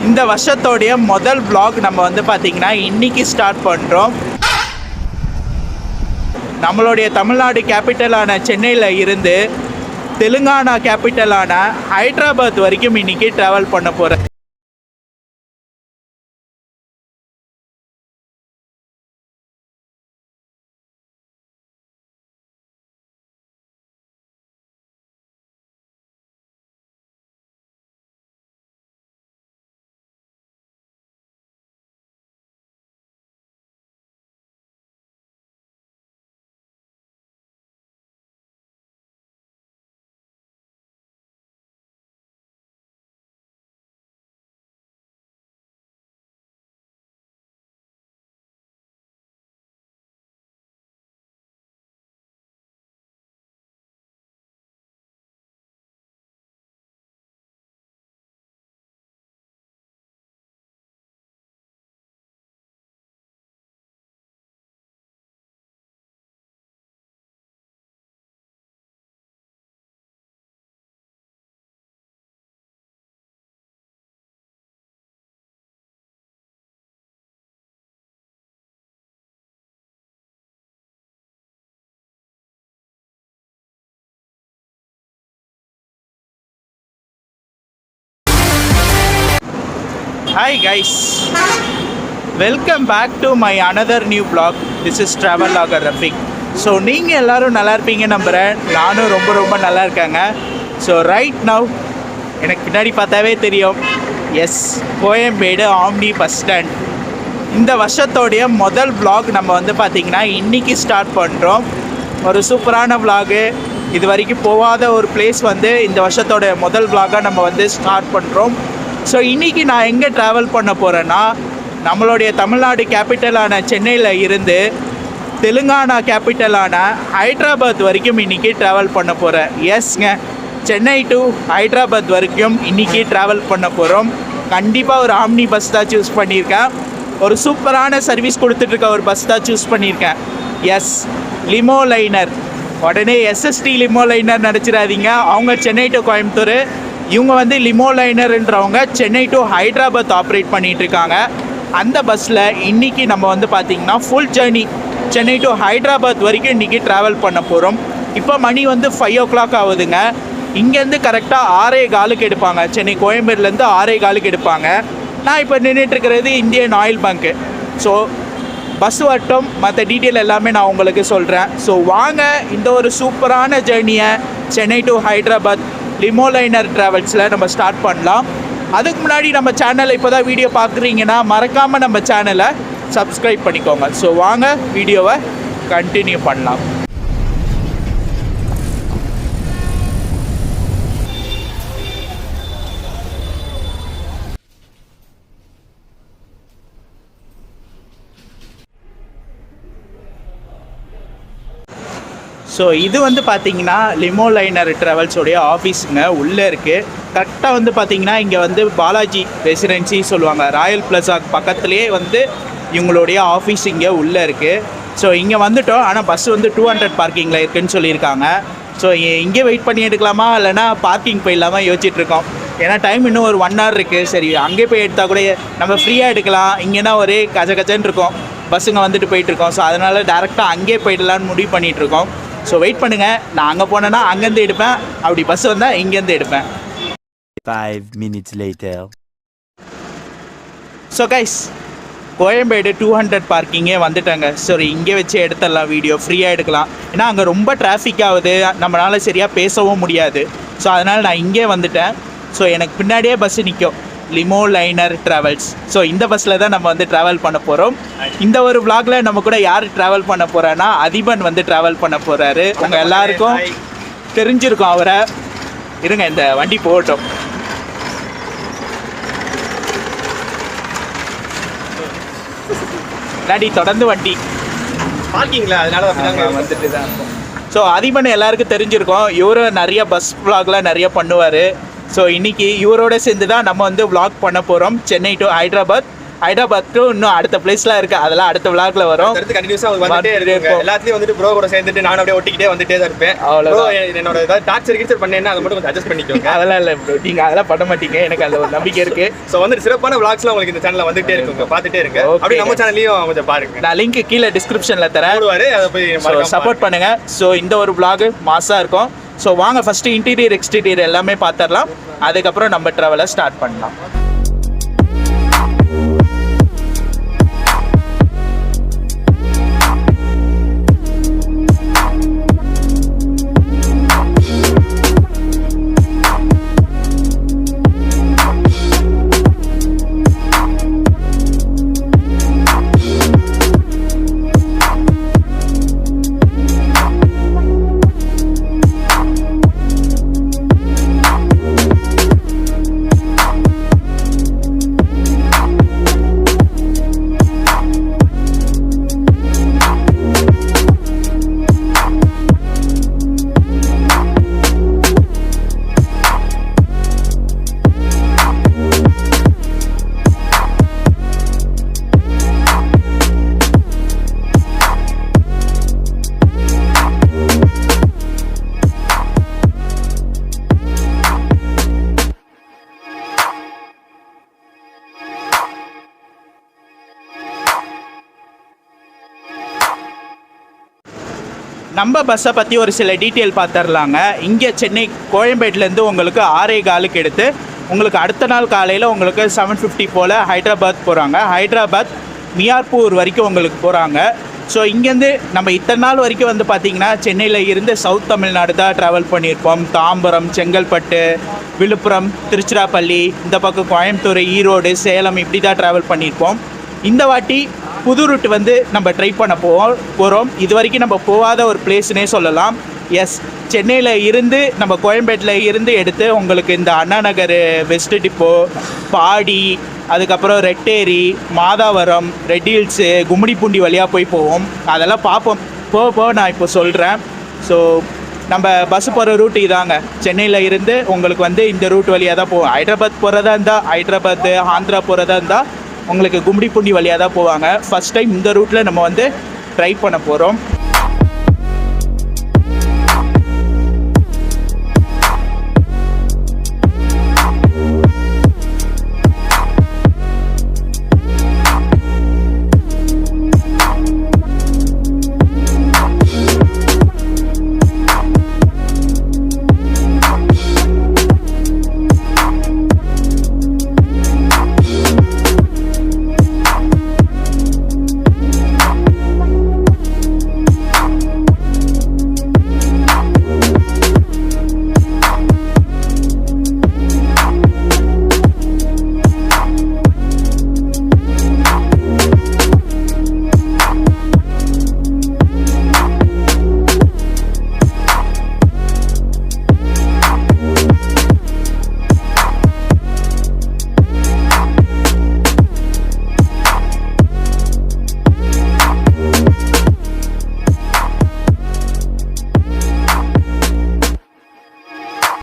இந்த வருஷத்தோடைய முதல் vlog நம்ம வந்து பார்த்தீங்கன்னா இன்னைக்கு ஸ்டார்ட் பண்ணுறோம். நம்மளுடைய தமிழ்நாடு கேபிட்டலான சென்னையில் இருந்து தெலுங்கானா கேபிட்டலான ஹைதராபாத் வரைக்கும் இன்னைக்கு ட்ராவல் பண்ண போகிறேன். Hi guys, welcome back to my another new vlog. This is travel logger Rafiq. So நீங்கள் எல்லோரும் நல்லா இருப்பீங்க நம்புகிறேன். நானும் ரொம்ப நல்லா இருக்காங்க. ஸோ ரைட் நவ் எனக்கு பின்னாடி பார்த்தாவே தெரியும், yes, Koyambedu omni bus stand. இந்த வருஷத்தோடைய முதல் vlog நம்ம வந்து பார்த்திங்கன்னா இன்றைக்கி ஸ்டார்ட் பண்ணுறோம். ஒரு சூப்பரான vlog. இது வரைக்கும் போகாத ஒரு பிளேஸ் வந்து இந்த வருஷத்தோடைய முதல் vlog-ஆக நம்ம வந்து ஸ்டார்ட் பண்ணுறோம். ஸோ இன்றைக்கி நான் எங்கே ட்ராவல் பண்ண போகிறேன்னா, நம்மளுடைய தமிழ்நாடு கேபிட்டலான சென்னையில் இருந்து தெலுங்கானா கேபிட்டலான ஹைதராபாத் வரைக்கும் இன்றைக்கி ட்ராவல் பண்ண போகிறேன். எஸ்ங்க, சென்னை டு ஹைதராபாத் வரைக்கும் இன்றைக்கி ட்ராவல் பண்ண போகிறோம். கண்டிப்பாக ஒரு ஆம்னி பஸ் தான் சூஸ் பண்ணியிருக்கேன். ஒரு சூப்பரான சர்வீஸ் கொடுத்துட்ருக்க ஒரு பஸ் தான் சூஸ் பண்ணியிருக்கேன். Yes, Limo Liner. உடனே எஸ்எஸ்டி லிமோ லைனர் நினச்சிடாதீங்க. அவங்க சென்னை டு கோயம்புத்தூர், இவங்க வந்து லிமோ லைனர்ன்றவங்க சென்னை டு ஹைதராபாத் ஆப்ரேட் பண்ணிகிட்ருக்காங்க. அந்த பஸ்ஸில் இன்றைக்கி நம்ம வந்து பார்த்திங்கன்னா full journey Chennai to Hyderabad வரைக்கும் இன்றைக்கி ட்ராவல் பண்ண போகிறோம். இப்போ மணி வந்து 5 o'clock ஆகுதுங்க. இங்கேருந்து கரெக்டாக 6:15 எடுப்பாங்க. சென்னை கோயம்பேடுலேருந்து 6:15 எடுப்பாங்க. நான் இப்போ நின்றுட்டுருக்கிறது Indian Oil bunk. So bus வரட்டும், மற்ற டீட்டெயில் எல்லாமே நான் உங்களுக்கு சொல்கிறேன். ஸோ வாங்க இந்த ஒரு சூப்பரான ஜேர்னியை Chennai to Hyderabad Limo Liner ட்ராவல்ஸில் நம்ம ஸ்டார்ட் பண்ணலாம். அதுக்கு முன்னாடி நம்ம சேனலை இப்போ தான் வீடியோ பார்க்குறீங்கன்னா மறக்காமல் நம்ம சேனலை சப்ஸ்கிரைப் பண்ணிக்கோங்க. ஸோ வாங்க வீடியோவை கண்டினியூ பண்ணலாம். ஸோ இது வந்து பார்த்திங்கன்னா லிமோ லைனர் ட்ராவல்ஸோடைய ஆஃபீஸுங்க உள்ளே இருக்குது. கரெக்டாக வந்து பார்த்திங்கன்னா இங்கே வந்து பாலாஜி ரெசிடென்சி சொல்லுவாங்க, ராயல் பிளாசா பக்கத்துலேயே வந்து இவங்களுடைய ஆஃபீஸ் இங்கே உள்ளே இருக்குது. ஸோ இங்கே வந்துவிட்டோம். ஆனால் பஸ் வந்து 200 பார்க்கிங்கில் இருக்குதுன்னு சொல்லியிருக்காங்க. ஸோ இங்கே வெயிட் பண்ணி எடுக்கலாமா இல்லைனா பார்க்கிங் போயிடலாமா யோசிச்சுட்ருக்கோம். ஏன்னா டைம் இன்னும் ஒரு 1 hour இருக்குது. சரி, அங்கே போய் எடுத்தால் கூட நம்ம ஃப்ரீயாக எடுக்கலாம். இங்கேனா ஒரே கஜன்னு இருக்கும், பஸ்ஸுங்க வந்துட்டு போயிட்டுருக்கோம். ஸோ அதனால் டேரெக்டாக அங்கே போயிடலான்னு முடிவு பண்ணிகிட்ருக்கோம். ஸோ வெயிட் பண்ணுங்கள். நான் அங்கே போனேன்னா அங்கேருந்து எடுப்பேன், அப்படி பஸ் வந்தால் இங்கேருந்து எடுப்பேன். 5 minutes later. So guys, Koyambedu 200 பார்க்கிங்கே வந்துட்டாங்க. சரி, இங்கே வச்சு எடுத்துடலாம், வீடியோ ஃப்ரீயாக எடுக்கலாம். ஏன்னா அங்கே ரொம்ப டிராஃபிக் ஆகுது, நம்மளால் சரியாக பேசவும் முடியாது. ஸோ அதனால் நான் இங்கே வந்துட்டேன். ஸோ எனக்கு பின்னாடியே பஸ்ஸு நிற்கும், லிமோ லைனர் ட்ராவல்ஸ். ஸோ இந்த பஸ்ஸில் தான் நம்ம வந்து ட்ராவல் பண்ண போகிறோம். இந்த ஒரு vlogல நம்ம கூட யார் ட்ராவல் பண்ண போகிறான்னா அதிபன் வந்து ட்ராவல் பண்ண போகிறாரு. உங்கள் எல்லாருக்கும் தெரிஞ்சிருக்கும் அவரை. இருங்க, இந்த வண்டி போகட்டும். இல்லாடி தொடர்ந்து வண்டி பார்க்கிங்கில் அதனால வந்துட்டு தான் இருக்கும். ஸோ அதிபன் எல்லாருக்கும் தெரிஞ்சிருக்கும். இவரும் நிறைய பஸ் vlogலாம் நிறைய பண்ணுவார். ஸோ இன்றைக்கி இவரோட சேர்ந்து தான் நம்ம வந்து vlog பண்ண போகிறோம். சென்னை டு ஹைதராபாத் ஹைதராபாத்துக்கும் இன்னும் அடுத்த பிளேஸ்லாம் இருக்குது, அதெல்லாம் அடுத்த விளாக்ல வரும். அடுத்து கண்டினியூஸாக வந்துட்டே இருக்கும். எல்லாத்துலேயும் வந்துட்டு ப்ரோ கூட சேர்ந்துட்டு நானும் அப்படியே ஒட்டிக்கிட்டே வந்துட்டே தான் இருப்பேன். அவ்வளோ என்னோட ஏதாவது டார்ச்சர் கிச்சர் பண்ணேன்னா அதை மட்டும் கொஞ்சம் அட்ஜஸ்ட் பண்ணிக்கோங்க. அதெல்லாம் இல்லை ப்ரோ, நீங்கள் அதெல்லாம் பண்ண மாட்டீங்க, எனக்கு அதில் ஒரு நம்பிக்கை இருக்குது. ஸோ வந்து சிறப்பான விளாக்ஸ்லாம் உங்களுக்கு இந்த சேனலில் வந்துட்டே இருக்குங்க, பார்த்துட்டே இருக்கு. அப்படி நம்ம சேனல்லையும் கொஞ்சம் பாருங்க, நான் லிங்க் கீழே டிஸ்கிரிப்ஷனில் தரேன், அதை போய் சப்போர்ட் பண்ணுங்க. ஸோ இந்த ஒரு vlog மாசாக இருக்கும். ஸோ வாங்க ஃபஸ்ட்டு இன்டீரியர் எக்ஸ்டீரியர் எல்லாமே பார்த்துடலாம், அதுக்கப்புறம் நம்ம ட்ராவலை ஸ்டார்ட் பண்ணலாம். நம்ம பஸ்ஸை பற்றி ஒரு சில டீட்டெயில் பார்த்துடலாங்க. இங்கே சென்னை கோயம்பேட்டிலேருந்து உங்களுக்கு 6:15 எடுத்து உங்களுக்கு அடுத்த நாள் காலையில் உங்களுக்கு 7:50 போல் ஹைதராபாத் போகிறாங்க. ஹைதராபாத் மியார்பூர் வரைக்கும் உங்களுக்கு போகிறாங்க. ஸோ இங்கேருந்து நம்ம இத்தனை நாள் வரைக்கும் வந்து பார்த்திங்கன்னா சென்னையில் இருந்து சவுத் தமிழ்நாடு தான் ட்ராவல் பண்ணியிருப்போம். தாம்பரம், செங்கல்பட்டு, விழுப்புரம், திருச்சிராப்பள்ளி, இந்த பக்கம் கோயம்புத்தூர், ஈரோடு, சேலம் இப்படி தான் ட்ராவல் பண்ணியிருப்போம். இந்த வாட்டி புது ரூட் வந்து நம்ம ட்ரை பண்ண போகிறோம். இது வரைக்கும் நம்ம போகாத ஒரு பிளேஸ்னே சொல்லலாம். எஸ், சென்னையில் இருந்து நம்ம கோயம்பேட்டில் இருந்து எடுத்து உங்களுக்கு இந்த அண்ணா நகர், வெஸ்ட் டிப்போ, பாடி, அதுக்கப்புறம் ரெட்டேரி, மாதாவரம், ரெட் ஹில்ஸு, கும்மிடிப்பூண்டி வழியாக போவோம். அதெல்லாம் பார்ப்போம், போக நான் இப்போ சொல்கிறேன். ஸோ நம்ம பஸ் போகிற ரூட் இதாங்க. சென்னையில் இருந்து உங்களுக்கு வந்து இந்த ரூட் வழியாக தான் போவோம். ஹைதராபாத் போகிறதா இருந்தால் ஹைதராபாத், ஆந்திரா போகிறதா இருந்தால் உங்களுக்கு கும்மிடிப்பூண்டி வழியாக தான் போவாங்க. ஃபஸ்ட் டைம் இந்த ரூட்டில் நம்ம வந்து ட்ரை பண்ண போகிறோம்.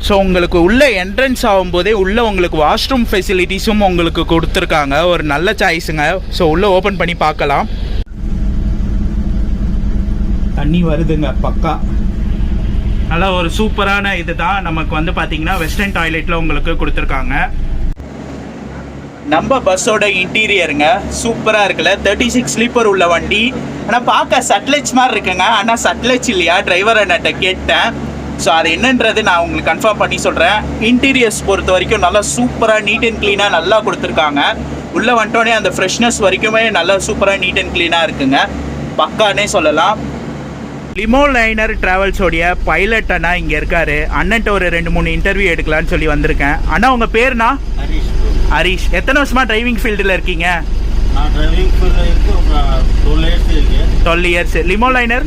ஸோ உங்களுக்கு உள்ளே என்ட்ரன்ஸ் ஆகும்போதே உள்ளே உங்களுக்கு வாஷ்ரூம் ஃபெசிலிட்டிஸும் உங்களுக்கு கொடுத்துருக்காங்க. ஒரு நல்ல சாய்ஸுங்க. ஸோ உள்ளே ஓப்பன் பண்ணி பார்க்கலாம். தண்ணி வருதுங்க பக்கா. நல்லா ஒரு சூப்பரான இது தான். நமக்கு வந்து பார்த்தீங்கன்னா வெஸ்டர்ன் டாய்லெட்டில் உங்களுக்கு கொடுத்துருக்காங்க. நம்ம பஸ்ஸோட இன்டீரியருங்க சூப்பராக இருக்குல்ல. 36 ஸ்லீப்பர் உள்ள வண்டி. ஆனால் பார்க்க சட்லெச் மாதிரி இருக்குங்க. ஆனால் சட்லெச் இல்லையா, டிரைவர் அண்ணாட்ட கேட்டேன். ஸோ அது என்னன்றது நான் உங்களுக்கு கன்ஃபார்ம் பண்ணி சொல்கிறேன். இன்டீரியர்ஸ் பொறுத்த வரைக்கும் நல்லா சூப்பராக நீட் அண்ட் க்ளீனாக நல்லா கொடுத்துருக்காங்க. உள்ளே வந்துட்டோடனே அந்த ஃப்ரெஷ்னஸ் வரைக்குமே நல்லா சூப்பராக நீட் அண்ட் க்ளீனாக இருக்குங்க, பக்கானே சொல்லலாம். லிமோ லைனர் ட்ராவல்ஸோடைய பைலட் அண்ணா இங்கே இருக்கார். அண்ணன்ட்ட ஒரு 2-3 இன்டர்வியூ எடுக்கலான்னு சொல்லி வந்திருக்கேன். அண்ணா உங்கள் பேருண்ணா? ஹரிஷ். எத்தனை வருஷமாக டிரைவிங் ஃபீல்டில் இருக்கீங்க? 12 இயர்ஸ். லிமோ liner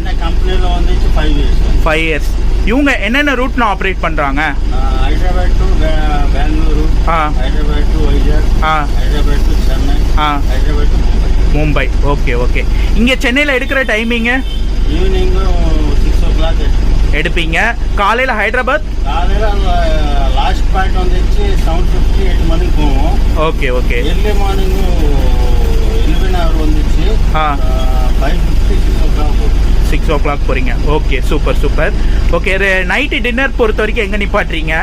5 years. இவங்க என்னென்ன ரூட்ல ஆப்ரேட் பண்றாங்க? Hyderabad to Bengaluru, Hyderabad to Vizag, Hyderabad to Chennai, Hyderabad to Mumbai. Okay. இங்க சென்னையில் எடுக்கிற டைமிங்கு ஈவினிங் 6 o'clock எடுப்பீங்க. காலையில் ஹைதராபாத் காலையில் லாஸ்ட் பாயிண்ட் வந்துச்சு 7:50 8 மணிக்கு போவோம். ஓகே. எர்லி மார்னிங் அவர் வந்துச்சு 5:50 6 o'clock போகிறீங்க. Okay, super super. Okay, night dinner பொறுத்த வரைக்கும் எங்கே நிப்பாட்டுறீங்க?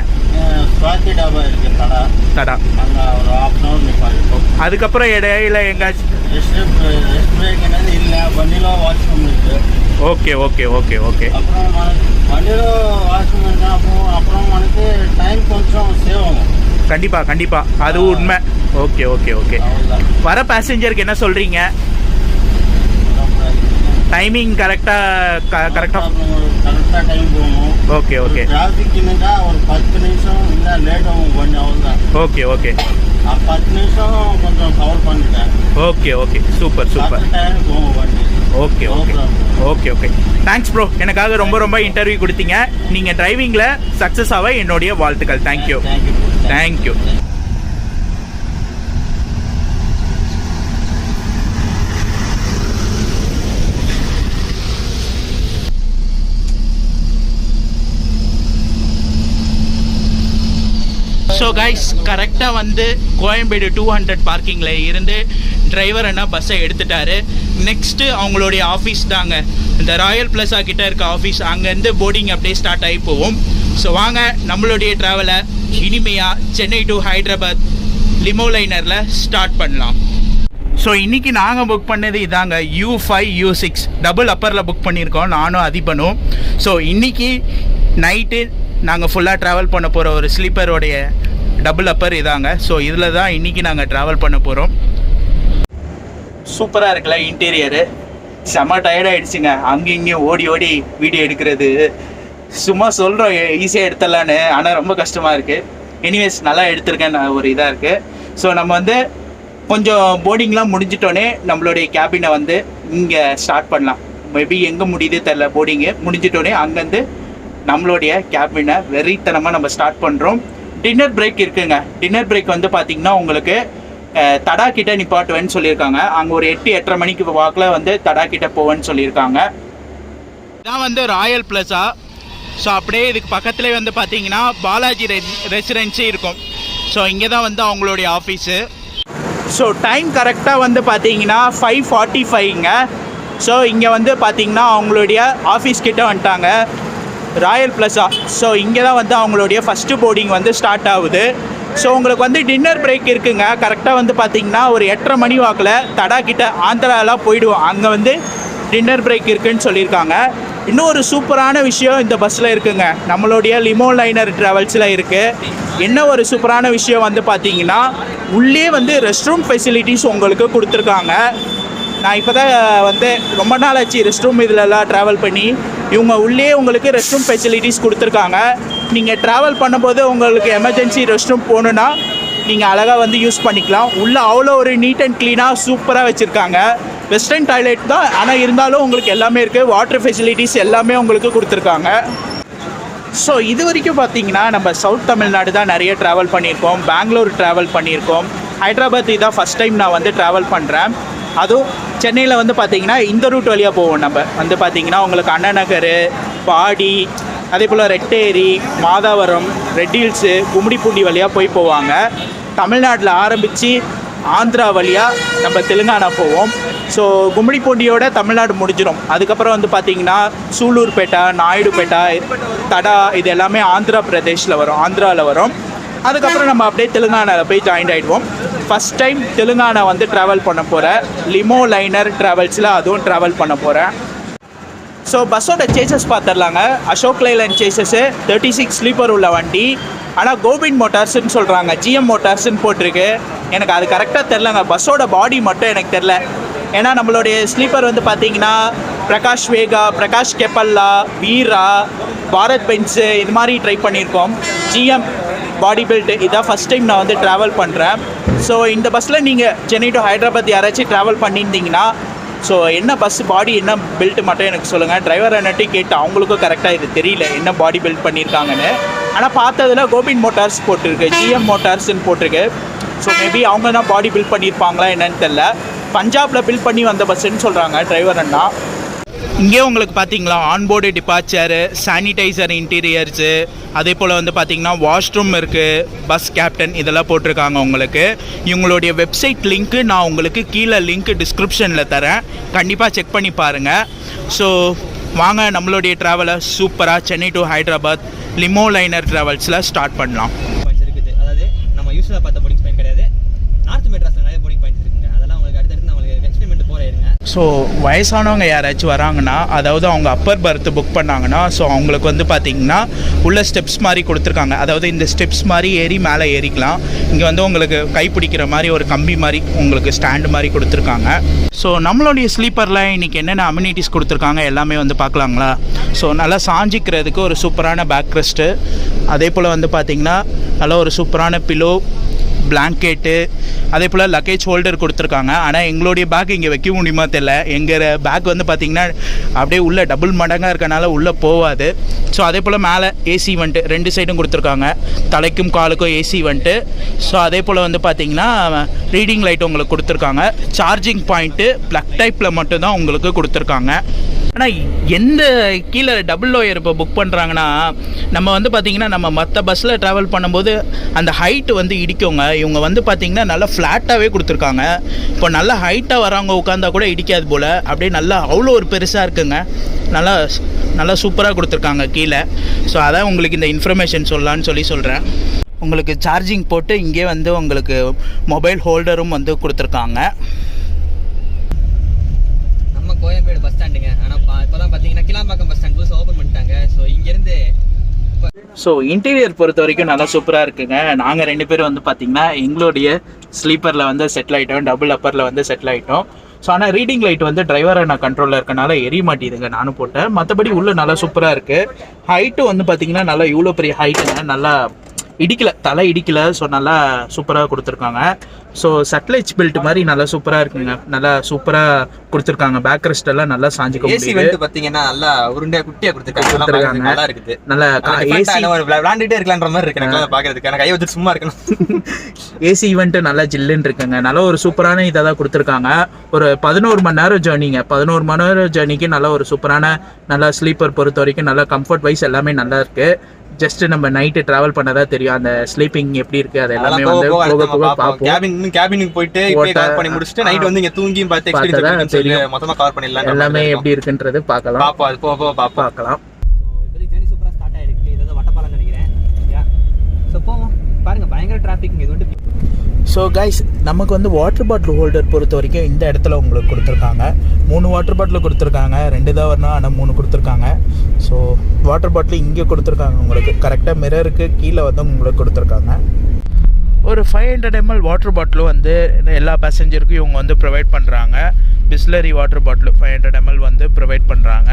ஸ்வாதி டாபா இருக்கு தடா, அங்கே ஒரு 1/2 hour நிப்பாட்டு. அதுக்கப்புறம் இடையில எங்காச்சும் இல்லை வண்டியில் வாஷ்ரூம் இருக்கு. Okay okay okay okay. அப்புறம் வண்டியில் வாஷ்ரூம் இருக்கு. அப்புறம் మనకి டைம் கொஞ்சம் சேவ் ஆகும். கண்டிப்பாக அது உண்மை. Okay okay okay. வர பேசஞ்சருக்கு என்ன சொல்கிறீங்க? டைமிங் கரெக்டாக டைம் போகணும். Okay okay. டிராஃபிக் இருந்தா ஒரு 10 நிமிஷம் இல்லை லேட் ஆகும் வண்டி, அவ்வளோதான். Okay okay. 10 நிமிஷம் கொஞ்சம் கவர் பண்ணிட்டேன். Okay okay, super super. போகும் வண்டி. Okay okay okay okay. Thanks bro, எனக்காக ரொம்ப இன்டர்வியூ கொடுத்தீங்க. நீங்கள் டிரைவிங்கில் சக்ஸஸ் ஆக என்னுடைய வாழ்த்துக்கள். Thank you thank you. ஸோ கைஸ், கரெக்டாக வந்து கோயம்பேடு 200 பார்க்கிங்கில் இருந்து டிரைவர் அண்ணா பஸ்ஸை எடுத்துட்டாரு. நெக்ஸ்ட்டு அவங்களுடைய ஆஃபீஸ் தாங்க, இந்த ராயல் பிளாசா கிட்டே இருக்க ஆஃபீஸ். அங்கேருந்து போர்டிங் அப்படியே ஸ்டார்ட் ஆகி போவோம். ஸோ வாங்க நம்மளுடைய ட்ராவலை இனிமையாக சென்னை டு ஹைதராபாத் லிமோ லைனரில் ஸ்டார்ட் பண்ணலாம். ஸோ இன்றைக்கி நாங்கள் புக் பண்ணது இதாங்க, U5 U6 டபுள் அப்பரில் புக் பண்ணியிருக்கோம், நானும் அதிபனும். ஸோ இன்றைக்கி நைட்டு நாங்கள் ஃபுல்லாக ட்ராவல் பண்ண போகிற ஒரு ஸ்லீப்பரோடைய டபுள் அப்பர் இதாங்க. ஸோ இதில் தான் இன்றைக்கி நாங்கள் ட்ராவல் பண்ண போகிறோம். சூப்பராக இருக்குல்ல இன்டீரியரு? செம்ம டயர்டாகிடுச்சுங்க, அங்கேயும் இங்கேயும் ஓடி வீடியோ எடுக்கிறது. சும்மா சொல்கிறோம் ஈஸியாக எடுத்துடலான்னு, ஆனால் ரொம்ப கஷ்டமாக இருக்குது. எனிவேஸ் நல்லா எடுத்திருக்கேன் ஒரு இதாக இருக்குது. ஸோ நம்ம வந்து கொஞ்சம் போர்டிங்லாம் முடிஞ்சிட்டோன்னே நம்மளுடைய கேபினை வந்து இங்கே ஸ்டார்ட் பண்ணலாம். மேபி எங்கே முடியுது தெரில, போர்டிங்கு முடிஞ்சிட்டோன்னே அங்கேருந்து நம்மளுடைய கேபினை வெறித்தனமாக நம்ம ஸ்டார்ட் பண்ணுறோம். டின்னர் பிரேக் இருக்குங்க. டின்னர் பிரேக் வந்து பார்த்திங்கன்னா உங்களுக்கு தடா கிட்ட நிப்பாட்டுவேன்னு சொல்லியிருக்காங்க. அங்கே ஒரு 8-8:30 மணிக்கு வாக்கில் வந்து தடா கிட்ட போவேன்னு சொல்லியிருக்காங்க. இதான் வந்து ராயல் பிளாசா. ஸோ அப்படியே இதுக்கு பக்கத்துலேயே வந்து பார்த்தீங்கன்னா பாலாஜி ரெசிடென்சி இருக்கும். ஸோ இங்கே தான் வந்து அவங்களுடைய ஆஃபீஸு. ஸோ டைம் கரெக்டாக வந்து பார்த்தீங்கன்னா 5:45ங்க. ஸோ இங்கே வந்து பார்த்தீங்கன்னா அவங்களுடைய ஆஃபீஸ் கிட்ட வந்துட்டாங்க, ராயல் பிளாசா. ஸோ இங்கே தான் வந்து அவங்களுடைய ஃபஸ்ட்டு போர்டிங் வந்து ஸ்டார்ட் ஆகுது. ஸோ உங்களுக்கு வந்து டின்னர் பிரேக் இருக்குங்க. கரெக்டாக வந்து பார்த்தீங்கன்னா ஒரு 8:30 மணி வாக்கில் தடா கிட்ட ஆந்திராலாம் போயிடுவோம். அங்கே வந்து டின்னர் பிரேக் இருக்குதுன்னு சொல்லியிருக்காங்க. இன்னும் ஒரு சூப்பரான விஷயம் இந்த பஸ்ஸில் இருக்குங்க, நம்மளுடைய லிமோ லைனர் ட்ராவல்ஸில் இருக்குது. என்ன ஒரு சூப்பரான விஷயம் வந்து பார்த்தீங்கன்னா உள்ளே வந்து ரெஸ்ட் ரூம் ஃபெசிலிட்டிஸ் உங்களுக்கு கொடுத்துருக்காங்க. நான் இப்போ தான் வந்து ரொம்ப நாள் ஆச்சு ரெஸ்ட் ரூம் இதிலலாம் ட்ராவல் பண்ணி. இவங்க உள்ளே உங்களுக்கு ரெஸ்ட் ரூம் ஃபெசிலிட்டிஸ் கொடுத்துருக்காங்க. நீங்கள் ட்ராவல் பண்ணும்போது உங்களுக்கு எமர்ஜென்சி ரெஸ்ட் ரூம் போகணுன்னா நீங்கள் அழகாக வந்து யூஸ் பண்ணிக்கலாம். உள்ளே அவ்வளோ ஒரு நீட் அண்ட் க்ளீனாக சூப்பராக வச்சுருக்காங்க. வெஸ்டர்ன் டாய்லெட் தான், ஆனால் இருந்தாலும் உங்களுக்கு எல்லாமே இருக்குது. வாட்டர் ஃபெசிலிட்டிஸ் எல்லாமே உங்களுக்கு கொடுத்துருக்காங்க. ஸோ இது வரைக்கும் பார்த்தீங்கன்னா நம்ம சவுத் தமிழ்நாடு தான் நிறைய ட்ராவல் பண்ணியிருக்கோம், பெங்களூர் ட்ராவல் பண்ணியிருக்கோம், ஹைதராபாத் இதான் ஃபஸ்ட் டைம் நான் வந்து ட்ராவல் பண்ணுறேன். அதுவும் சென்னையில் வந்து பார்த்திங்கன்னா இந்த ரூட் வழியாக போவோம். நம்ம வந்து பார்த்திங்கன்னா உங்களுக்கு அண்ணா நகர், பாடி, அதே போல் ரெட்டேரி, மாதாவரம், ரெட் ஹில்ஸு, கும்மிடிப்பூண்டி வழியாக போவாங்க. தமிழ்நாட்டில் ஆரம்பித்து ஆந்திரா வழியாக நம்ம தெலுங்கானா போவோம். ஸோ கும்மிடிப்பூண்டியோட தமிழ்நாடு முடிஞ்சிடும். அதுக்கப்புறம் வந்து பார்த்திங்கன்னா சூலூர்பேட்டை, நாயுடுபேட்டை, தடா இது எல்லாமே ஆந்திரா பிரதேஷில் வரும், ஆந்திராவில் வரும். அதுக்கப்புறம் நம்ம அப்படியே தெலுங்கானாவில் போய் ஜாயின் ஆகிடுவோம். ஃபஸ்ட் டைம் தெலுங்கானா வந்து ட்ராவல் பண்ண போகிறேன், லிமோ லைனர் ட்ராவல்ஸில் அதுவும் ட்ராவல் பண்ண போகிறேன். ஸோ பஸ்ஸோட சேசஸ் பார்த்துடலாங்க. அசோக் லைலண்ட் சேசஸ்ஸு 36 ஸ்லீப்பர் உள்ள வண்டி. ஆனால் கோவிந்த் மோட்டார்ஸ்ன்னு சொல்கிறாங்க, GM மோட்டார்ஸ்ன்னு போட்டிருக்கு. எனக்கு அது கரெக்டாக தெரிலங்க, பஸ்ஸோட பாடி மட்டும் எனக்கு தெரில. ஏன்னா நம்மளுடைய ஸ்லீப்பர் வந்து பார்த்திங்கன்னா பிரகாஷ் வேகா, பிரகாஷ் கெப்பல்லா, வீரா, பாரத் பென்ஸு இது மாதிரி ட்ரை பண்ணியிருக்கோம். GM பாடி பில்ட் இதான் ஃபஸ்ட் டைம் நான் வந்து ட்ராவல் பண்ணுறேன். ஸோ இந்த பஸ்ஸில் நீங்கள் சென்னை டு ஹைதராபாத் யாராச்சும் ட்ராவல் பண்ணியிருந்தீங்கன்னா ஸோ என்ன பஸ் பாடி என்ன பில்ட் மட்டும் எனக்கு சொல்லுங்கள். டிரைவர் என்னட்டி கேட்டு அவங்களுக்கும் கரெக்டாக இது தெரியல என்ன பாடி பில்ட் பண்ணியிருக்காங்கன்னு. ஆனால் பார்த்ததில் கோவிந்த் மோட்டார்ஸ் போட்டிருக்கு, GM மோட்டார்ஸ்ன்னு போட்டிருக்கு. ஸோ மேபி அவங்க தான் பாடி பில்ட் பண்ணியிருப்பாங்களா என்னன்னு தெரில. பஞ்சாபில் பில்ட் பண்ணி வந்த பஸ்ஸுன்னு சொல்கிறாங்க டிரைவர் அண்ணா. இங்கே உங்களுக்கு பார்த்தீங்களா ஆன்போர்டு டிபார்ச்சரு, சானிடைசர் இன்டீரியர்ஸு, அதே போல் வந்து பார்த்தீங்கன்னா வாஷ்ரூம் இருக்குது, பஸ் கேப்டன் இதெல்லாம் போட்டிருக்காங்க உங்களுக்கு. இவங்களுடைய வெப்சைட் லிங்க்கு நான் உங்களுக்கு கீழே லிங்க் டிஸ்கிரிப்ஷனில் தரேன், கண்டிப்பாக செக் பண்ணி பாருங்கள். ஸோ வாங்க நம்மளுடைய ட்ராவலை சூப்பராக Chennai to Hyderabad Limo Liner ட்ராவல்ஸில் ஸ்டார்ட் பண்ணலாம். பாயிண்ட்ஸ் இருக்குது. அதாவது நம்ம யூஸ்வலாக பார்த்த போர்டிங் பாயிண்ட் கிடையாது. நார்த் மெட்ராஸில் நிறைய போர்டிங் பாயிண்ட்ஸ் இருக்குங்க. அதெல்லாம் உங்களுக்கு அடுத்தடுத்து நான் உங்களுக்கு எக்ஸ்பிரிமெண்ட் போகிறேன். ஸோ வயசானவங்க யாராச்சும் வராங்கன்னா, அதாவது அவங்க அப்பர் பர்த் புக் பண்ணாங்கன்னா, ஸோ அவங்களுக்கு வந்து பார்த்திங்கன்னா உள்ள ஸ்டெப்ஸ் மாதிரி கொடுத்துருக்காங்க. அதாவது இந்த ஸ்டெப்ஸ் மாதிரி ஏறி மேலே ஏறிக்கலாம். இங்கே வந்து உங்களுக்கு கைப்பிடிக்கிற மாதிரி ஒரு கம்பி மாதிரி உங்களுக்கு ஸ்டாண்டு மாதிரி கொடுத்துருக்காங்க. ஸோ நம்மளுடைய ஸ்லீப்பரில் இன்றைக்கி என்னென்ன அம்யூனிட்டிஸ் கொடுத்துருக்காங்க எல்லாமே வந்து பார்க்கலாங்களா. ஸோ நல்லா சாஞ்சிக்கிறதுக்கு ஒரு சூப்பரான பேக் ரெஸ்ட்டு, அதே போல் வந்து பார்த்திங்கன்னா நல்லா ஒரு சூப்பரான பிலோ, பிளாங்கெட்டு, அதே போல் லக்கேஜ் ஹோல்டர் கொடுத்துருக்காங்க. ஆனால் எங்களுடைய பேக் இங்கே வைக்க முடியுமா தெரியல. எங்கள் பேக் வந்து பார்த்திங்கன்னா அப்படியே உள்ளே டபுள் மடங்காக இருக்கனால உள்ளே போகாது. ஸோ அதே போல் மேலே ஏசி வந்துட்டு 2 சைடும் கொடுத்துருக்காங்க, தலைக்கும் காலுக்கும் ஏசி வந்துட்டு. ஸோ அதே போல் வந்து பார்த்திங்கன்னா ரீடிங் லைட் உங்களுக்கு கொடுத்துருக்காங்க. சார்ஜிங் பாயிண்ட்டு ப்ளக் டைப்பில் மட்டும்தான் உங்களுக்கு கொடுத்துருக்காங்க. ஆனால் எந்த கீழே டபுள் லோயர் இப்போ புக் பண்ணுறாங்கன்னா, நம்ம வந்து பார்த்திங்கன்னா நம்ம மற்ற பஸ்ஸில் ட்ராவல் பண்ணும்போது அந்த ஹைட்டு வந்து இடிக்குங்க. இவங்க வந்து பார்த்திங்கன்னா நல்லா ஃப்ளாட்டாகவே கொடுத்துருக்காங்க. இப்போ நல்லா ஹைட்டாக வரவங்க உட்காந்தா கூட இடிக்காது போல், அப்படியே நல்லா அவ்வளோ ஒரு பெருசாக இருக்குங்க. நல்லா நல்லா சூப்பராக கொடுத்துருக்காங்க கீழே. ஸோ அதான் உங்களுக்கு இந்த இன்ஃபர்மேஷன் சொல்லலான்னு சொல்கிறேன். உங்களுக்கு சார்ஜிங் போட்டு இங்கே வந்து உங்களுக்கு மொபைல் ஹோல்டரும் வந்து கொடுத்துருக்காங்க. நம்ம கோயம்பேடு பஸ் ஸ்டாண்டுங்க. ஆனால் இப்போ தான் பார்த்தீங்கன்னா கிளாம்பாக்கம் பஸ் ஸ்டாண்ட் புதுசாக ஓப்பன் பண்ணிட்டாங்க. ஸோ இங்கேருந்து ஸோ இன்டீரியர் பொறுத்த வரைக்கும் நல்லா சூப்பராக இருக்குங்க. நாங்கள் 2 பேரும் வந்து பார்த்திங்கன்னா எங்களுடைய ஸ்லீப்பரில் வந்து செட்டில் ஆகிட்டோம், டபுள் அப்பரில் வந்து செட்டில் ஆகிட்டோம். ஸோ ஆனால் ரீடிங் லைட் வந்து டிரைவரை நான் கண்ட்ரோலில் இருக்கனால எரிய மாட்டேதுங்க, நானும் போட்டேன். மற்றபடி உள்ளே நல்லா சூப்பராக இருக்குது. ஹைட்டு வந்து பார்த்திங்கன்னா நல்லா இவ்வளோ பெரிய ஹைட்டுங்க, நல்லா இடிக்கலை, தலை இடிக்கலை. ஸோ நல்லா சூப்பராக கொடுத்துருக்காங்க. ஸோ சட்லைச் பெல்ட் மாதிரி நல்லா சூப்பராக இருக்குங்க, நல்லா சூப்பராக கொடுத்துருக்காங்க. பேக் ரெஸ்ட் எல்லாம் நல்லா சாஞ்சிக்க ஏசி வந்து பார்த்தீங்கன்னா நல்லா உருண்டையாக குட்டியாக கொடுத்துருக்காங்க. நல்லா இருக்குது, நல்லா ஏசி விளாண்டுட்டே இருக்கலான்ற மாதிரி இருக்கு எனக்கு பார்க்கறதுக்கு. எனக்கு கை வச்சு சும்மா இருக்கணும். ஏசி ஈவெண்ட்டு நல்லா ஜில்லுன்னு இருக்குங்க. நல்லா ஒரு சூப்பரான இதை தான் கொடுத்துருக்காங்க. ஒரு 11 மணி நேரம் ஜேர்னிங்க. 11 மணி நேரம் ஜேர்னிக்கு நல்லா ஒரு சூப்பரான நல்லா ஸ்லீப்பர் பொறுத்த வரைக்கும் நல்லா கம்ஃபர்ட் வைஸ் எல்லாமே நல்லா இருக்குது. ஜஸ்ட் நம்ம நைட்டு டிராவல் பண்ணதான் தெரியும் அந்த ஸ்லீப்பிங் எப்படி இருக்கு, அது எல்லாமே வந்து போக போக பார்ப்போம். கேபினுக்கு போயிட்டு இப்போயே கவர் பண்ணி முடிச்சிட்டு நைட் வந்து இங்க தூங்கி பார்த்து எக்ஸ்பீரியன்ஸ் தெரியும், மொத்தமா கவர் பண்ணிடலாம். எல்லாமே எப்படி இருக்குன்றது பார்க்கலாம். அது போக பார்க்கலாம். இப்போதைக்கு ஜர்னி சூப்பரா ஸ்டார்ட் ஆயிருக்கு. இது வந்து வட்டப்பாலம் நினைக்கிறேன். ஸோ போவோம். பாருங்க பயங்கர டிராஃபிக் இது வந்து. ஸோ கைஸ், நமக்கு வந்து வாட்டர் பாட்டில் ஹோல்டர் பொறுத்த வரைக்கும் இந்த இடத்துல உங்களுக்கு கொடுத்துருக்காங்க. 3 வாட்டர் பாட்டில் கொடுத்துருக்காங்க, 2 தான் வரணும், ஆனால் 3 கொடுத்துருக்காங்க. ஸோ வாட்டர் பாட்டில் இங்கே கொடுத்துருக்காங்க உங்களுக்கு, கரெக்டாக மிரருக்கு கீழே வந்து உங்களுக்கு கொடுத்துருக்காங்க. ஒரு 500 ml வாட்டர் பாட்டிலும் வந்து எல்லா பேசஞ்சருக்கும் இவங்க வந்து ப்ரொவைட் பண்ணுறாங்க. பிஸ்லரி வாட்டர் பாட்டில் 500 ml வந்து ப்ரொவைட் பண்ணுறாங்க.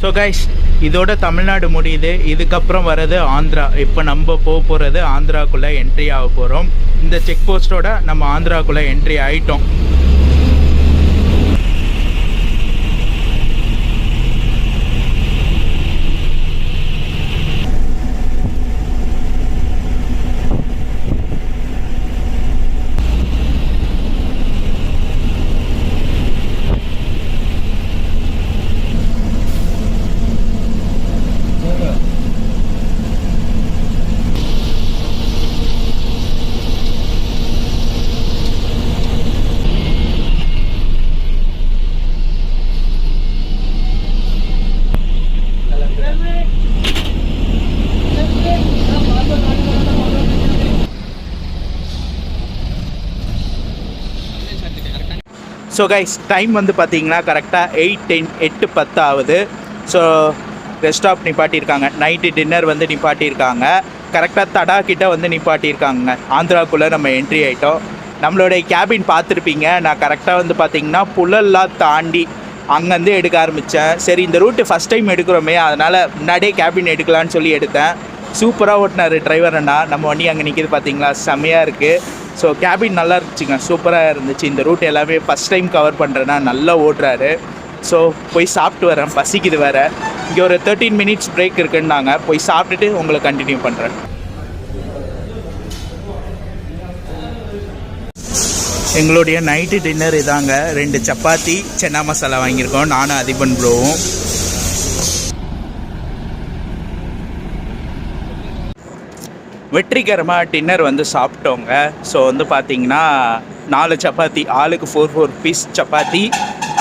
ஸோ கைஸ், இதோட தமிழ்நாடு முடியுது. இதுக்கப்புறம் வர்றது ஆந்திரா. இப்போ நம்ம போகிறது ஆந்திராக்குள்ளே என்ட்ரி ஆக போகிறோம். இந்த செக் போஸ்ட்டோட நம்ம ஆந்திராக்குள்ளே என்ட்ரி ஆகிட்டோம். ஸோ கைஸ் டைம் வந்து பார்த்தீங்கன்னா கரெக்டாக 8:10 ஆகுது. ஸோ ரெஸ்ட் ஸ்டாப் நிப்பாட்டியிருக்காங்க. நைட்டு டின்னர் வந்து நிப்பாட்டியிருக்காங்க. கரெக்டாக தடா கிட்ட வந்து நிப்பாட்டியிருக்காங்க. ஆந்திராக்குள்ளே நம்ம என்ட்ரி ஆகிட்டோம். நம்மளுடைய கேபின் பார்த்துருப்பீங்க. நான் கரெக்டாக வந்து பார்த்திங்கன்னா புழல்லாம் தாண்டி அங்கேருந்து எடுக்க ஆரம்பித்தேன். சரி இந்த ரூட்டு ஃபஸ்ட் டைம் எடுக்கிறோமே, அதனால் முன்னாடியே கேபின் எடுக்கலான்னு சொல்லி எடுத்தேன். சூப்பராக ஓட்டினார் டிரைவர் அண்ணா. நம்ம வண்டி அங்கே நிற்கிது பார்த்தீங்களா, செம்மையாக இருக்குது. ஸோ கேபின் நல்லா இருந்துச்சுங்க, சூப்பராக இருந்துச்சு. இந்த ரூட் எல்லாமே ஃபஸ்ட் டைம் கவர் பண்ணுறேன்னா நல்லா ஓட்டுறாரு. ஸோ போய் சாப்பிட்டு வரேன், பசிக்குது வேறு. இங்கே ஒரு 13 மினிட்ஸ் பிரேக் இருக்குன்னாங்க. போய் சாப்பிட்டுட்டு உங்களை கண்டினியூ பண்ணுறேன். எங்களுடைய நைட்டு டின்னர் இதாங்க. 2 சப்பாத்தி சென்னா மசாலா வாங்கியிருக்கோம், நானும் அதிபன் ப்ரோவும். வெற்றிகரமாக டின்னர் வந்து சாப்பிட்டோங்க. ஸோ வந்து பார்த்திங்கன்னா 4 சப்பாத்தி, ஆளுக்கு 4 பீஸ் சப்பாத்தி,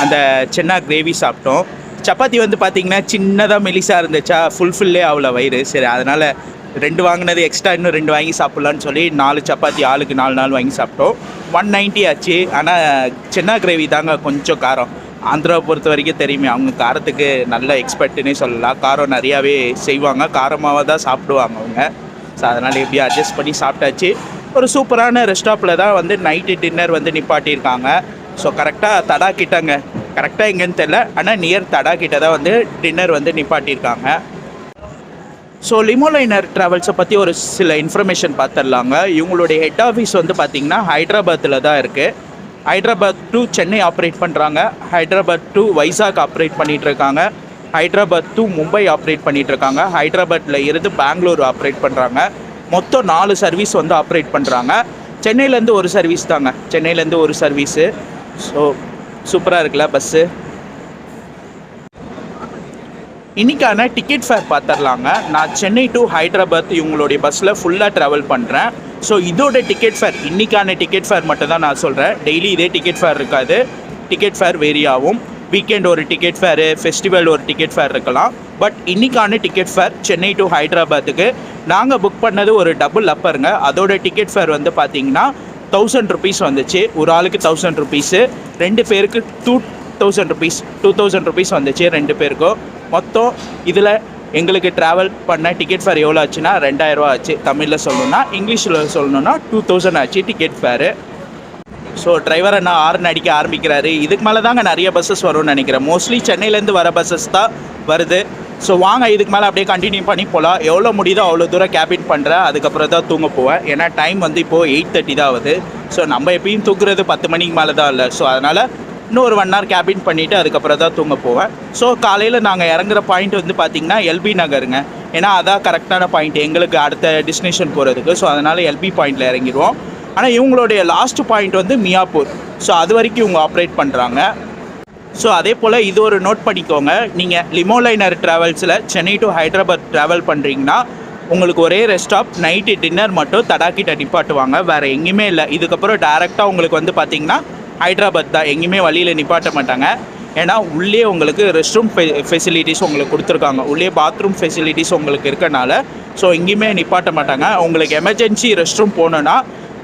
அந்த சென்னா கிரேவி சாப்பிட்டோம். சப்பாத்தி வந்து பார்த்திங்கன்னா சின்னதாக மெலிசாக இருந்துச்சா, ஃபுல்ஃபில்லே ஆகல வயிறு. சரி அதனால் 2 வாங்கினது எக்ஸ்ட்ரா இன்னும் 2 வாங்கி சாப்பிட்லான்னு சொல்லி 4 சப்பாத்தி ஆளுக்கு 4 வாங்கி சாப்பிட்டோம். 190 ஆச்சு. ஆனால் சென்னா கிரேவி தாங்க கொஞ்சம் காரம். ஆந்திராவை பொறுத்த வரைக்கும் தெரியுமே, அவங்க காரத்துக்கு நல்ல எக்ஸ்பர்ட்டுன்னே சொல்லலாம். காரம் நிறையாவே செய்வாங்க, காரமாக தான் சாப்பிடுவாங்க அவங்க. ஸோ அதனால் எப்படியும் அட்ஜஸ்ட் பண்ணி சாப்பிட்டாச்சு. ஒரு சூப்பரான ரெஸ்டாப்பில் தான் வந்து நைட்டு டின்னர் வந்து நிப்பாட்டியிருக்காங்க. ஸோ கரெக்டாக தடா கிட்டங்க, கரெக்டாக எங்கேன்னு தெரில, ஆனால் நியர் தடா கிட்ட தான் வந்து டின்னர் வந்து நிப்பாட்டியிருக்காங்க. ஸோ லிமோலைனர் ட்ராவல்ஸை பற்றி ஒரு சில இன்ஃபர்மேஷன் பார்த்துடலாங்க. இவங்களுடைய ஹெட் ஆஃபீஸ் வந்து பார்த்திங்கன்னா ஹைதராபாத்தில் தான் இருக்குது. ஹைதராபாத் டு சென்னை ஆப்ரேட் பண்ணுறாங்க, ஹைதராபாத் டு வைசாக் ஆப்ரேட் பண்ணிகிட்ருக்காங்க, ஹைதராபாத் டு மும்பை ஆப்ரேட் பண்ணிகிட்ருக்காங்க, ஹைதராபாத்தில் இருந்து பெங்களூர் ஆப்ரேட் பண்ணுறாங்க. மொத்தம் 4 சர்வீஸ் வந்து ஆப்ரேட் பண்ணுறாங்க. சென்னையிலேருந்து ஒரு சர்வீஸ் தாங்க, சென்னையிலேருந்து ஒரு சர்வீஸு. ஸோ சூப்பராக இருக்குல்ல பஸ்ஸு. இன்றைக்கான டிக்கெட் ஃபேர் பார்த்துடலாங்க. நான் சென்னை டு ஹைதராபாத் இவங்களுடைய பஸ்ஸில் ஃபுல்லாக ட்ராவல் பண்ணுறேன். ஸோ இதோட டிக்கெட் ஃபேர், இன்றைக்கான டிக்கெட் ஃபேர் மட்டும் தான் நான் சொல்கிறேன். டெய்லி இதே டிக்கெட் ஃபேர் இருக்காது, டிக்கெட் ஃபேர் வேரி ஆகும். வீக்கெண்ட் ஒரு டிக்கெட் ஃபேரு, ஃபெஸ்டிவல் ஒரு டிக்கெட் ஃபேர் இருக்கலாம். பட் இன்றைக்கான டிக்கெட் ஃபேர் சென்னை டு ஹைதராபாத்துக்கு நாங்கள் புக் பண்ணது ஒரு டபுள் அப்பருங்க. அதோட டிக்கெட் ஃபேர் வந்து பார்த்திங்கன்னா 1000 ருபீஸ் வந்துச்சு. ஒரு ஆளுக்கு 1000 ருபீஸு, 2 பேருக்கு 2000 ருபீஸ், 2000 ருபீஸ் வந்துச்சு 2 பேருக்கும். மொத்தம் இதில் எங்களுக்கு ட்ராவல் பண்ண டிக்கெட் ஃபேர் எவ்வளோ ஆச்சுன்னா 2000 ரூபா ஆச்சு. தமிழில் சொல்லணுன்னா, இங்கிலீஷில் சொல்லணுன்னா 2000 ஆச்சு டிக்கெட் ஃபேரு. ஸோ டிரைவர் அண்ணா ஹார்ன் அடிக்க ஆரம்பிக்கிறாரு. இதுக்கு மேலே தாங்க நிறைய பஸ்ஸஸ் வரும்னு நினைக்கிறேன். மோஸ்ட்லி சென்னையிலேருந்து வர பஸ்ஸஸ் தான் வருது. ஸோ வாங்க இதுக்கு மேலே அப்படியே கண்டினியூ பண்ணி போகலாம். எவ்வளோ முடியுதோ அவ்வளோ தூரம் கேபின் பண்ணுறேன், அதுக்கப்புறம் தான் தூங்க போவேன். ஏன்னா டைம் வந்து இப்போது 8:30 தான் ஆகுது. ஸோ நம்ம எப்பயும் தூக்குறது 10 மணிக்கு மேலே தான் இல்லை. ஸோ அதனால் இன்னும் ஒரு 1 hour கேபின் பண்ணிவிட்டு அதுக்கப்புறம் தான் தூங்க போவேன். ஸோ காலையில் நாங்கள் இறங்குற பாயிண்ட் வந்து பார்த்திங்கன்னா எல்பி நகருங்க. ஏன்னா அதான் கரெக்டான பாயிண்ட் எங்களுக்கு அடுத்த டெஸ்டினேஷன் போகிறதுக்கு. ஸோ அதனால் எல்பி பாயிண்டில் இறங்கிடுவோம். ஆனால் இவங்களுடைய லாஸ்ட் பாயிண்ட் வந்து மியாப்பூர். ஸோ அது வரைக்கும் இவங்க ஆப்ரேட் பண்ணுறாங்க. ஸோ அதே போல் இது ஒரு நோட் பண்ணிக்கோங்க. நீங்கள் லிமோலைனர் ட்ராவல்ஸில் சென்னை டு ஹைதராபாத் ட்ராவல் பண்ணுறீங்கன்னா உங்களுக்கு ஒரே ரெஸ்ட் ஸ்டாப், நைட்டு டின்னர் மட்டும் தடாக்கிட்ட நிப்பாட்டுவாங்க, வேறு எங்கேயுமே இல்லை. இதுக்கப்புறம் டேரெக்டாக உங்களுக்கு வந்து பார்த்திங்கன்னா ஹைதராபாத் தான், எங்கேயுமே வழியில் நிப்பாட்ட மாட்டாங்க. ஏன்னா உள்ளே உங்களுக்கு ரெஸ்ட் ரூம் ஃபெசிலிட்டிஸ் உங்களுக்கு கொடுத்துருக்காங்க, உள்ளே பாத்ரூம் ஃபெசிலிட்டிஸ் உங்களுக்கு இருக்கனால ஸோ எங்கேயுமே நிப்பாட்ட மாட்டாங்க. உங்களுக்கு எமர்ஜென்சி ரெஸ்ட் ரூம் போகணுன்னா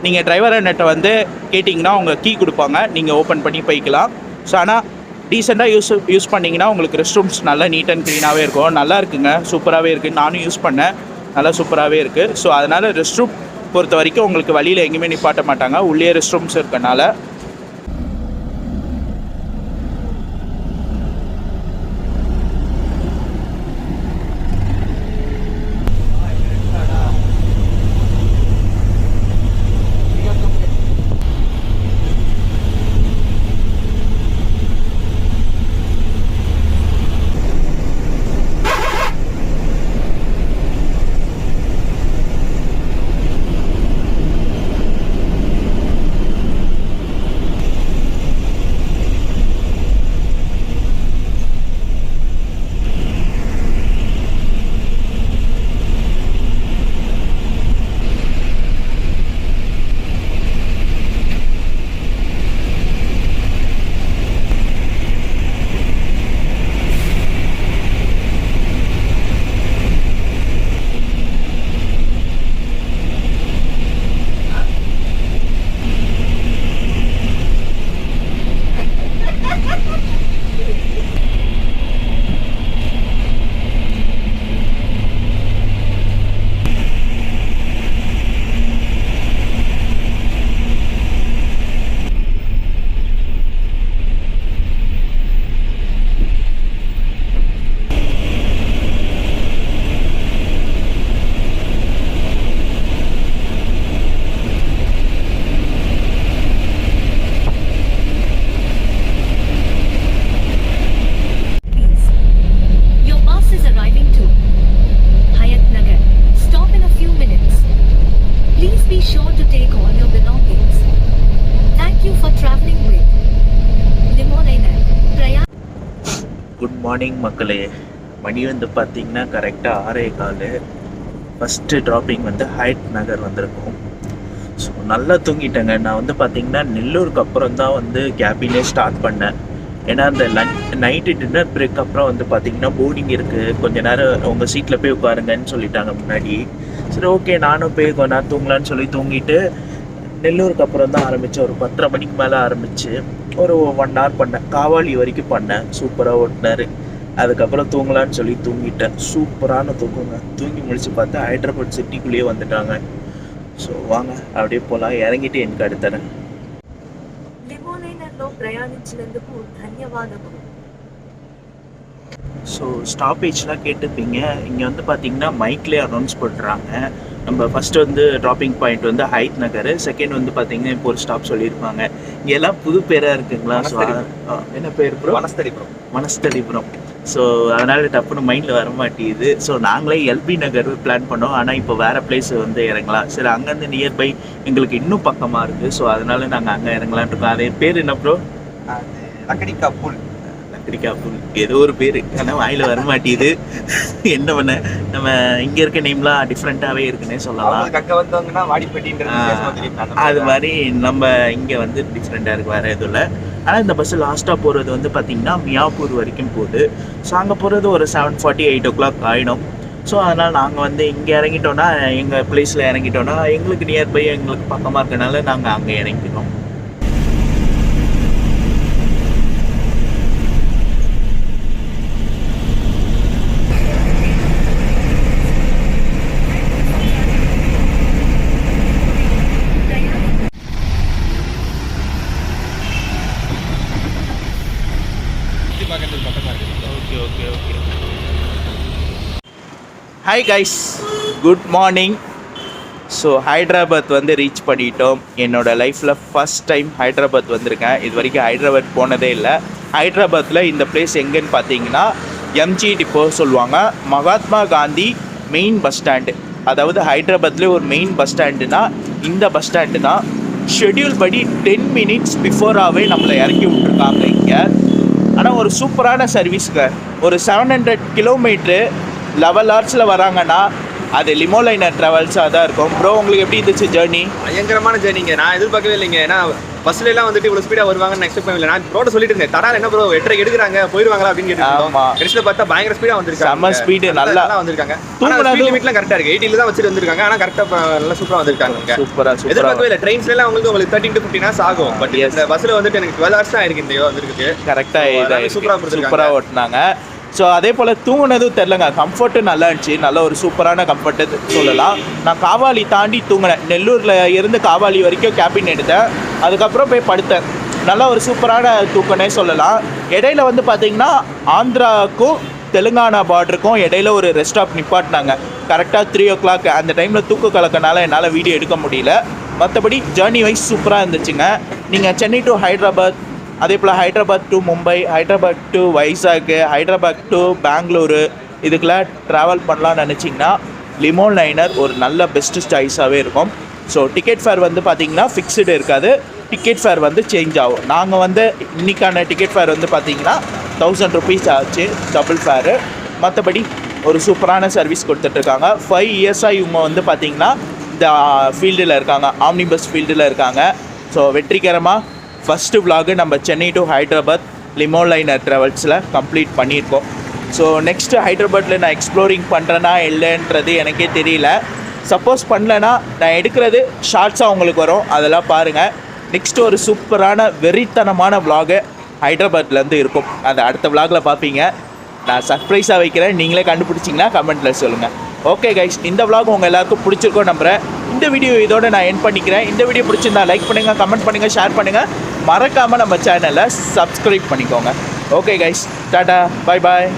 நீங்கள் டிரைவர் அண்ணட்ட வந்து கேட்டிங்கன்னா அவங்க கீ கொடுப்பாங்க, நீங்கள் ஓப்பன் பண்ணி போய்க்கலாம். ஸோ ஆனால் டீசெண்டாக யூஸ் பண்ணிங்கன்னா உங்களுக்கு ரெஸ்ட் ரூம்ஸ் நல்லா நீட் அண்ட் க்ளீனாகவே இருக்கும். நல்லா இருக்குங்க, சூப்பராகவே இருக்குது. நானும் யூஸ் பண்ணேன், நல்லா சூப்பராகவே இருக்குது. ஸோ அதனால் ரெஸ்ட் ரூம் பொறுத்த வரைக்கும் உங்களுக்கு வழியில் எங்கேயுமே நிப்பாட்ட மாட்டாங்க, உள்ளே ரெஸ்ட் ரூம்ஸ் இருக்கனால. மார்னிங் மக்களே, மணி வந்து பார்த்தீங்கன்னா கரெக்டாக 6:15. ஃபஸ்ட்டு ட்ராப்பிங் வந்து ஹைட் நகர் வந்திருக்கோம். ஸோ நல்லா தூங்கிட்டேங்க. நான் வந்து பார்த்தீங்கன்னா நெல்லூருக்கு அப்புறம் தான் வந்து கேபினே ஸ்டார்ட் பண்ணேன். ஏன்னா அந்த நைட்டு டின்னர் பிரேக் அப்புறம் வந்து பார்த்தீங்கன்னா போர்டிங் இருக்குது, கொஞ்சம் நேரம் உங்கள் சீட்டில் போய் உட்காருங்கன்னு சொல்லிட்டாங்க முன்னாடி. சரி ஓகே, நானும் போய் கொஞ்ச நேரம் தூங்கலான்னு சொல்லி தூங்கிட்டு நெல்லூருக்கு அப்புறம் தான் ஆரம்பித்தேன். ஒரு 10:30 மணிக்கு மேலே ஆரம்பித்து ஒரு 1 hour பண்ணேன். காவாலி வரைக்கும் பண்ணேன். சூப்பராக ஓட்டினார். அதுக்கப்புறம் தூங்கலான்னு சொல்லி தூங்கிட்டேன். சூப்பரான தூக்குங்க. தூங்கி முடிச்சு பார்த்தா ஹைதராபாத் சிட்டிக்குள்ளேயே வந்துட்டாங்க. ஸோ வாங்க அப்படியே போகலாம். இறங்கிட்டு எனக்கு அடுத்தறேன். లిమోలైనర్లో ప్రయాణించినందుకు ధన్యవాదములు. ஸோ ஸ்டாப்பேஜ்லாம் கேட்டிருப்பீங்க. இங்கே வந்து பார்த்தீங்கன்னா மைக்லேயே அனௌன்ஸ் பண்ணுறாங்க. நம்ம ஃபஸ்ட்டு வந்து ட்ராப்பிங் பாயிண்ட் வந்து ஹைத் நகர், செகண்ட் வந்து பார்த்தீங்கன்னா இப்போ ஒரு ஸ்டாப் சொல்லியிருப்பாங்க. இங்கே எல்லாம் புது பேராக இருக்குங்களா? ஸோ என்ன பேர் ப்ரோ? மனஸ்தலிபுரம். ஸோ அதனால் டப்புன்னு மைண்டில் வர மாட்டேங்குது. ஸோ நாங்களே எல்பி நகர் பிளான் பண்ணோம். ஆனால் இப்போ வேறு பிளேஸ் வந்து இறங்கலாம். சரி, அங்கேருந்து நியர்பை எங்களுக்கு இன்னும் பக்கமாக இருக்குது. ஸோ அதனால நாங்கள் அங்கே இறங்கலான் இருக்கோம். அதே பேர் என்ன ப்ரோ? லக்கடிக்கா புல். ஏதோ ஒரு பேர், ஆனால் வாயில் வர மாட்டேங்குது. என்ன பண்ண, நம்ம இங்கே இருக்க நேம்லாம் டிஃப்ரெண்ட்டாகவே இருக்குன்னே சொல்லலாம். அங்கே வந்தவங்கன்னா வாடிப்பட்டின்றது அது மாதிரி நம்ம இங்கே வந்து டிஃப்ரெண்ட்டாக இருக்குது, வேறு எதுவும் இல்லை. ஆனால் இந்த பஸ்ஸு லாஸ்ட்டாக போகிறது வந்து பார்த்திங்கன்னா மியாப்பூர் வரைக்கும் போகுது. ஸோ அங்கே போகிறது ஒரு 7:40 8 o'clock ஆகிடும். ஸோ அதனால் நாங்கள் வந்து இங்கே இறங்கிட்டோன்னா, எங்கள் பிளேஸில் இறங்கிட்டோன்னா எங்களுக்கு நியர்பை எங்களுக்கு பக்கமாக இருக்கனால நாங்கள் அங்கே இறங்கிட்டோம். Okay. Hi guys, good morning. So Hyderabad வந்து ரீச் பண்ணிட்டோம். என்னோடய லைஃப்பில் ஃபஸ்ட் டைம் ஹைதராபாத் வந்திருக்கேன். இது வரைக்கும் ஹைதராபாத் போனதே இல்லை. ஹைதராபாத்தில் இந்த பிளேஸ் எங்கேன்னு பார்த்தீங்கன்னா எம்ஜி டிப்போ சொல்லுவாங்க. Mahatma Gandhi main bus stand. அதாவது ஹைதராபாத்லேயே ஒரு மெயின் பஸ் ஸ்டாண்டுனா இந்த பஸ் ஸ்டாண்டு தான். ஷெட்யூல் படி 10 minutes பிஃபோராகவே நம்மளை இறக்கி விட்ருக்காங்க இங்கே. ஆனால் ஒரு சூப்பரான சர்வீஸுங்க. ஒரு 700 kilometer 11 hours வராங்கன்னா அது லிமோலைனர் ட்ராவல்ஸாக தான் இருக்கும். ப்ரோ, உங்களுக்கு எப்படி இருந்துச்சு ஜேர்னி? பயங்கரமான ஜேர்னிங்க. நான் எதிர்பார்க்கவே இல்லைங்க. ஏன்னா பஸ்ல எல்லாம் வந்துட்டு இவ்வளோ ஸ்பீடாக வருவாங்கன்னு எக்ஸ்பெக்ட் பண்ணல. நான் ரோட சொல்லிட்டு இருந்தேன், தடா என்ன ப்ரோ 8:30 எடுக்கிறாங்க போயிடுவாங்களா அப்படின்னு கேட்டு. கடைசியில் பார்த்தா பயங்கர ஸ்பீடாக வந்திருக்காங்க. செம்ம ஸ்பீடு, நல்லா வந்திருக்காங்க. ஸ்பீட் லிமிட்லாம் கரெக்டாக இருக்கு. 80 தான் வச்சுட்டு வந்திருக்காங்க. ஆனால் கரெக்டாக நல்லா சூப்பராக வந்திருக்காங்க. சூப்பராக எதிர்பார்க்கவே இல்லை. ட்ரெயின்ஸ்ல எல்லாம் உங்களுக்கு 13 to 15 hours ஆகும். பட் இந்த பஸ்ல வந்துட்டு எனக்கு 12 hours தான் ஆயிருக்கு. இந்த வந்துருக்கு கரெக்டாக சூப்பராக ஓட்டினாங்க. ஸோ அதே போல் தூங்கினதும் தெரிலங்க. கம்ஃபர்ட்டும் நல்லா இருந்துச்சு. நல்ல ஒரு சூப்பரான கம்ஃபர்ட்டு சொல்லலாம். நான் காவாலி தாண்டி தூங்கினேன். நெல்லூரில் இருந்து காவாலி வரைக்கும் கேபின் எடுத்தேன். அதுக்கப்புறம் போய் படுத்தேன். நல்லா ஒரு சூப்பரான தூக்கனே சொல்லலாம். இடையில வந்து பார்த்திங்கன்னா ஆந்திராவுக்கும் தெலுங்கானா பார்டருக்கும் இடையில ஒரு ரெஸ்ட் ஸ்டாப் நிப்பாட்டினாங்க. கரெக்டாக 3 o'clock. அந்த டைமில் தூக்க கலக்கனால என்னால் வீடியோ எடுக்க முடியல. மற்றபடி ஜேர்னி வைஸ் சூப்பராக இருந்துச்சுங்க. நீங்கள் சென்னை டு ஹைதராபாத், அதே போல் Hyderabad to Mumbai, Hyderabad to Vizag, Hyderabad to Bengaluru இதுக்கெல்லாம் ட்ராவல் பண்ணலான்னு நினச்சிங்கன்னா லிமோலைனர் ஒரு நல்ல பெஸ்ட்டு சாய்ஸாகவே இருக்கும். ஸோ டிக்கெட் ஃபேர் வந்து பார்த்திங்கன்னா ஃபிக்ஸ்டு இருக்காது. டிக்கெட் ஃபேர் வந்து சேஞ்ச் ஆகும். நாங்கள் வந்து இன்றைக்கான டிக்கெட் ஃபேர் வந்து பார்த்திங்கன்னா 1000 rupees ஆச்சு, டபுள் ஃபேரு. மற்றபடி ஒரு சூப்பரான சர்வீஸ் கொடுத்துட்ருக்காங்க. 5 years-ஆக இவங்க வந்து பார்த்திங்கன்னா இந்த ஃபீல்டில் இருக்காங்க, ஆம்னி பஸ் ஃபீல்டில் இருக்காங்க. ஸோ வெற்றிகரமாக ஃபஸ்ட்டு vlog நம்ம சென்னை டு ஹைதராபாத் லிமோலைனர் ட்ராவல்ஸில் கம்ப்ளீட் பண்ணியிருக்கோம். ஸோ நெக்ஸ்ட்டு ஹைதராபாத்தில் நான் எக்ஸ்ப்ளோரிங் பண்ணுறேன்னா இல்லைன்றது எனக்கே தெரியல. சப்போஸ் பண்ணலன்னா நான் எடுக்கிறது ஷார்ட்ஸாக உங்களுக்கு வரும், அதெல்லாம் பாருங்கள். நெக்ஸ்ட்டு ஒரு சூப்பரான வெறித்தனமான vlog ஹைதராபாத்லேருந்து இருக்கும். அதை அடுத்த vlogல பார்ப்பீங்க. நான் சர்ப்ரைஸாக வைக்கிறேன். நீங்களே கண்டுபிடிச்சிங்கன்னா கமெண்ட்டில் சொல்லுங்கள். ஓகே கைஸ், இந்த vlog உங்கள் எல்லாருக்கும் பிடிச்சிருக்கோம் நம்புகிறேன். இந்த வீடியோ இதோட நான் எண்ட் பண்ணிக்கிறேன். இந்த வீடியோ பிடிச்சிருந்தா லைக் பண்ணுங்கள், கமெண்ட் பண்ணுங்கள், ஷேர் பண்ணுங்கள். மறக்காமல் நம்ம சேனலை சப்ஸ்கிரைப் பண்ணிக்கோங்க. Okay guys, Tata, bye bye.